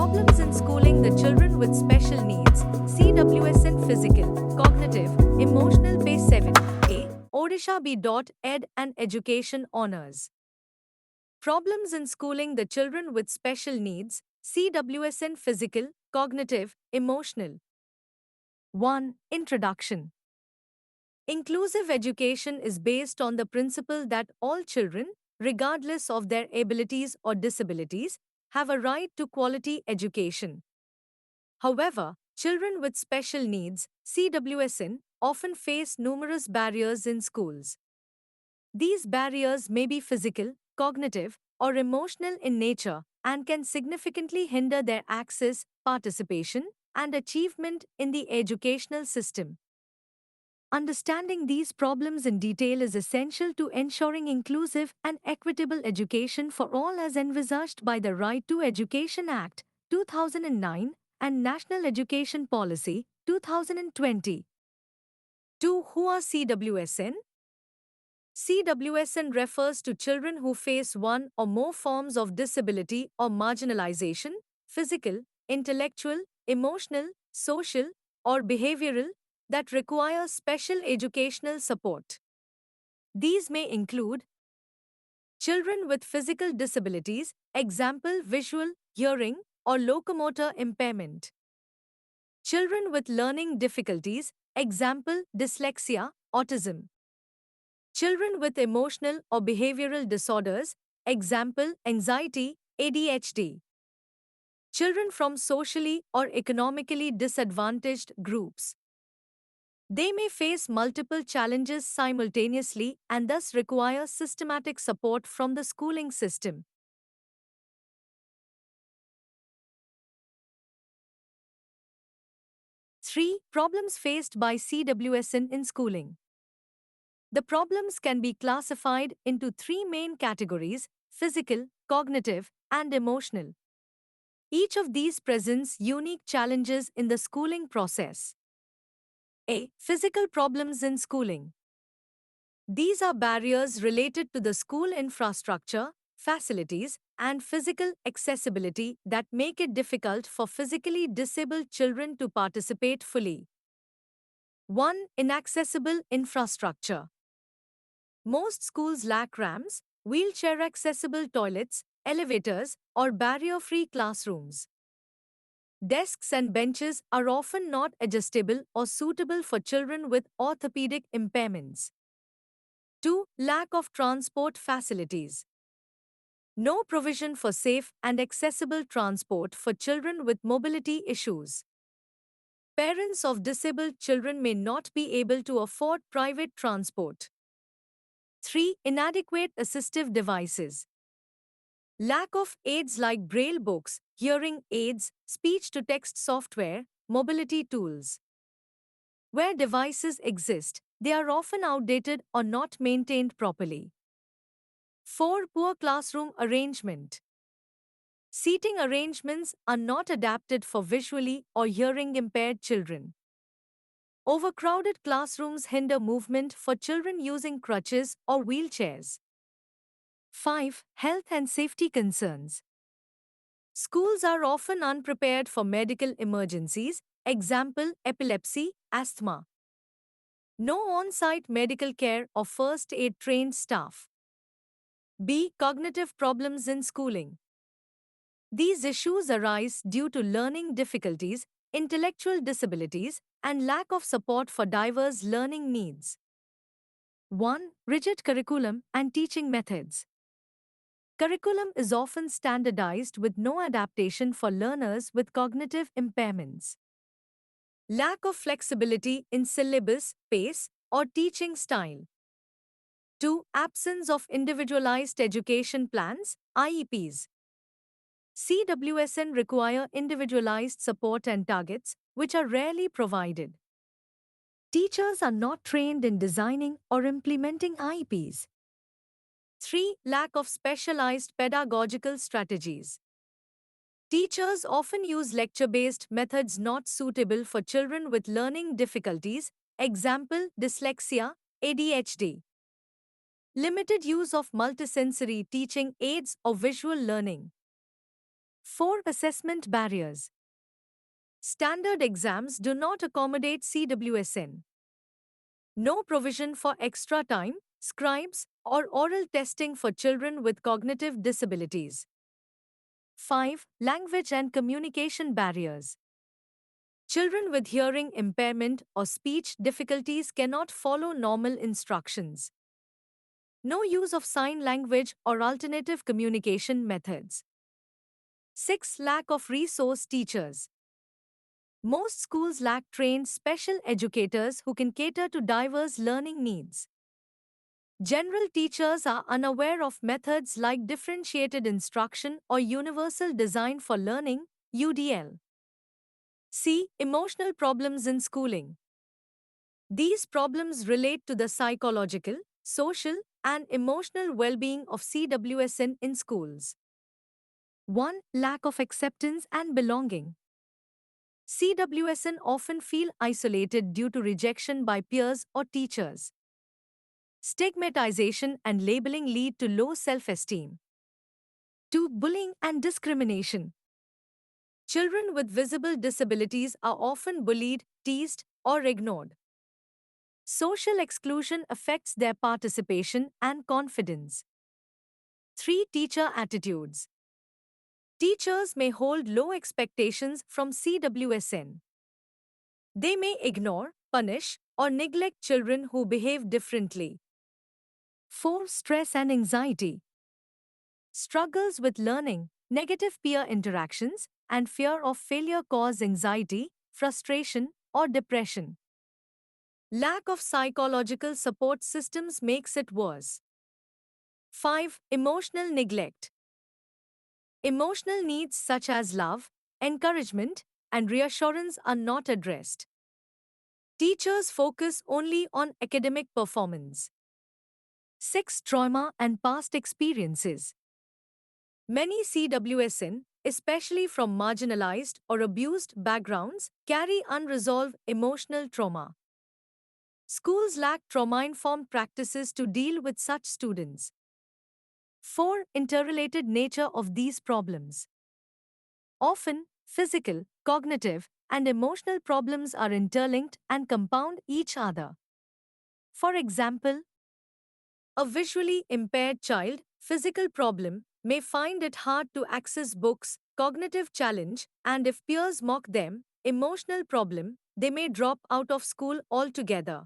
Problems in schooling the children with special needs, CWSN Physical, Cognitive, Emotional Pace 7A, Odisha B.Ed and Education Honors. Problems in schooling the children with special needs, CWSN Physical, Cognitive, Emotional. 1. Introduction. Inclusive education is based on the principle that all children, regardless of their abilities or disabilities, have a right to quality education. However, children with special needs, CWSN, often face numerous barriers in schools. These barriers may be physical, cognitive, or emotional in nature and can significantly hinder their access, participation, and achievement in the educational system. Understanding these problems in detail is essential to ensuring inclusive and equitable education for all as envisaged by the Right to Education Act, 2009, and National Education Policy, 2020. 2. Who are CWSN? CWSN refers to children who face one or more forms of disability or marginalization, physical, intellectual, emotional, social, or behavioral, that require special educational support. These may include children with physical disabilities, example visual, hearing, or locomotor impairment. Children with learning difficulties, example dyslexia, autism. Children with emotional or behavioral disorders, example anxiety, ADHD. Children from socially or economically disadvantaged groups. They may face multiple challenges simultaneously and thus require systematic support from the schooling system. Three. Problems faced by CWSN in schooling. The problems can be classified into three main categories: physical, cognitive, and emotional. Each of these presents unique challenges in the schooling process. A. Physical problems in schooling. These are barriers related to the school infrastructure, facilities, and physical accessibility that make it difficult for physically disabled children to participate fully. 1. Inaccessible infrastructure. Most schools lack ramps, wheelchair accessible toilets, elevators, or barrier free classrooms. Desks and benches are often not adjustable or suitable for children with orthopedic impairments. 2. Lack of transport facilities. No provision for safe and accessible transport for children with mobility issues. Parents of disabled children may not be able to afford private transport. 3. Inadequate assistive devices. Lack of aids like braille books, hearing aids, speech to text software, mobility tools. Where devices exist, they are often outdated or not maintained properly. 4. Poor classroom arrangement. Seating arrangements are not adapted for visually or hearing impaired children. Overcrowded classrooms hinder movement for children using crutches or wheelchairs. 5. Health and safety concerns. Schools are often unprepared for medical emergencies, example epilepsy, asthma. No on-site medical care or first aid trained staff. B. Cognitive problems in schooling. These issues arise due to learning difficulties, intellectual disabilities, and lack of support for diverse learning needs. 1. Rigid curriculum and teaching methods. Curriculum is often standardized with no adaptation for learners with cognitive impairments. Lack of flexibility in syllabus, pace, or teaching style. 2. Absence of individualized education plans, IEPs. CWSN require individualized support and targets, which are rarely provided. Teachers are not trained in designing or implementing IEPs. 3. Lack of specialized pedagogical strategies. Teachers often use lecture-based methods not suitable for children with learning difficulties, example dyslexia, ADHD. Limited use of multisensory teaching aids or visual learning. 4. Assessment barriers. Standard exams do not accommodate CWSN. No provision for extra time, scribes, or oral testing for children with cognitive disabilities. 5. Language and communication barriers. Children with hearing impairment or speech difficulties cannot follow normal instructions. No use of sign language or alternative communication methods. 6. Lack of resource teachers. Most schools lack trained special educators who can cater to diverse learning needs. General teachers are unaware of methods like differentiated instruction or universal design for learning, UDL. C. Emotional problems in schooling. These problems relate to the psychological, social, and emotional well-being of CWSN in schools. 1. Lack of acceptance and belonging. CWSN often feel isolated due to rejection by peers or teachers. Stigmatization and labeling lead to low self-esteem. 2. Bullying and discrimination. Children with visible disabilities are often bullied, teased, or ignored. Social exclusion affects their participation and confidence. 3. Teacher attitudes. Teachers may hold low expectations from CWSN. They may ignore, punish, or neglect children who behave differently. 4. Stress and anxiety. Struggles with learning, negative peer interactions, and fear of failure cause anxiety, frustration, or depression. Lack of psychological support systems makes it worse. 5. Emotional neglect. Emotional needs such as love, encouragement, and reassurance are not addressed. Teachers focus only on academic performance. 6. Trauma and past experiences. Many CWSN, especially from marginalized or abused backgrounds, carry unresolved emotional trauma. Schools lack trauma-informed practices to deal with such students. 4. Interrelated nature of these problems. Often, physical, cognitive, and emotional problems are interlinked and compound each other. For example, a visually impaired child, physical problem, may find it hard to access books, cognitive challenge, and if peers mock them, emotional problem, they may drop out of school altogether.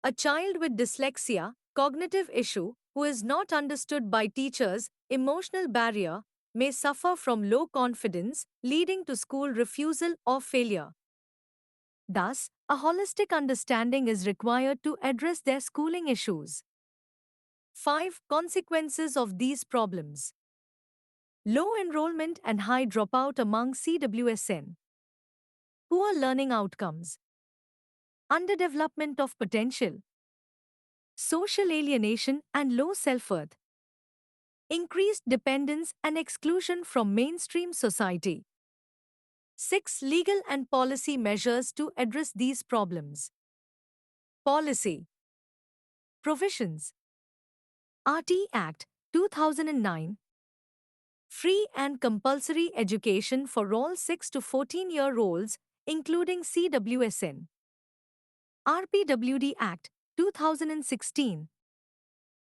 A child with dyslexia, cognitive issue, who is not understood by teachers, emotional barrier, may suffer from low confidence, leading to school refusal or failure. Thus, a holistic understanding is required to address their schooling issues. 5. Consequences of these problems. Low enrollment and high dropout among CWSN. Poor learning outcomes. Underdevelopment of potential. Social alienation and low self-worth. Increased dependence and exclusion from mainstream society. 6. Legal and policy measures to address these problems. Policy. Provisions. RT Act, 2009. Free and compulsory education for all 6 to 14-year-olds, including CWSN. RPWD Act, 2016.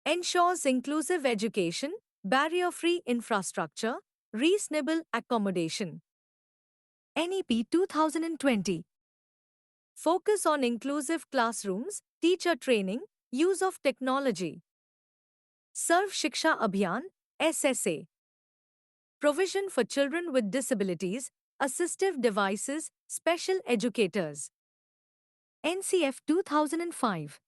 Ensures inclusive education, barrier-free infrastructure, reasonable accommodation. NEP 2020. Focus on inclusive classrooms, teacher training, use of technology. Sarv Shiksha Abhiyan, SSA. Provision for children with disabilities, assistive devices, special educators. NCF 2005.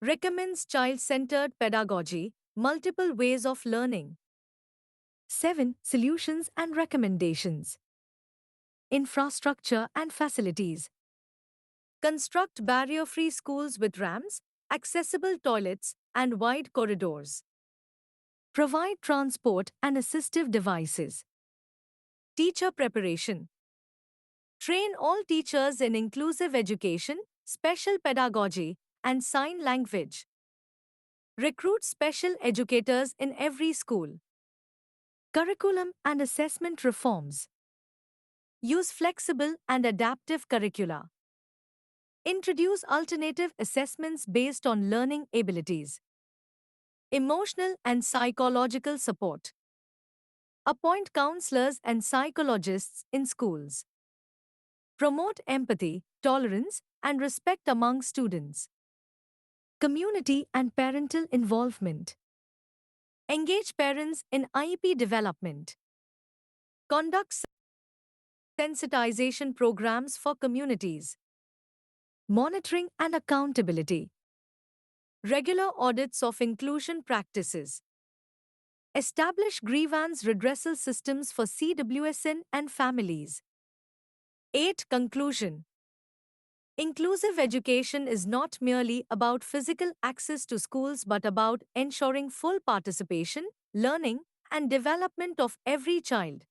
Recommends child-centered pedagogy, multiple ways of learning. 7. Solutions and recommendations. Infrastructure and facilities. Construct barrier-free schools with ramps, accessible toilets, and wide corridors. Provide transport and assistive devices. Teacher preparation. Train all teachers in inclusive education, special pedagogy, and sign language. Recruit special educators in every school. Curriculum and assessment reforms. Use flexible and adaptive curricula. Introduce alternative assessments based on learning abilities. Emotional and psychological support. Appoint counselors and psychologists in schools. Promote empathy, tolerance, and respect among students. Community and parental involvement. Engage parents in IEP development. Conduct sensitization programs for communities. Monitoring and accountability. Regular audits of inclusion practices. Establish grievance redressal systems for CWSN and families. 8. Conclusion. Inclusive education is not merely about physical access to schools but about ensuring full participation, learning, and development of every child.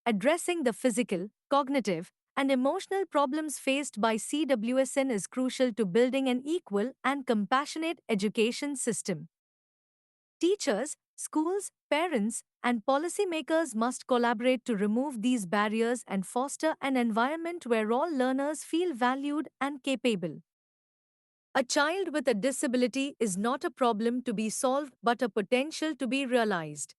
Addressing the physical, cognitive, and emotional problems faced by CWSN is crucial to building an equal and compassionate education system. Teachers, schools, parents, and policymakers must collaborate to remove these barriers and foster an environment where all learners feel valued and capable. A child with a disability is not a problem to be solved but a potential to be realized.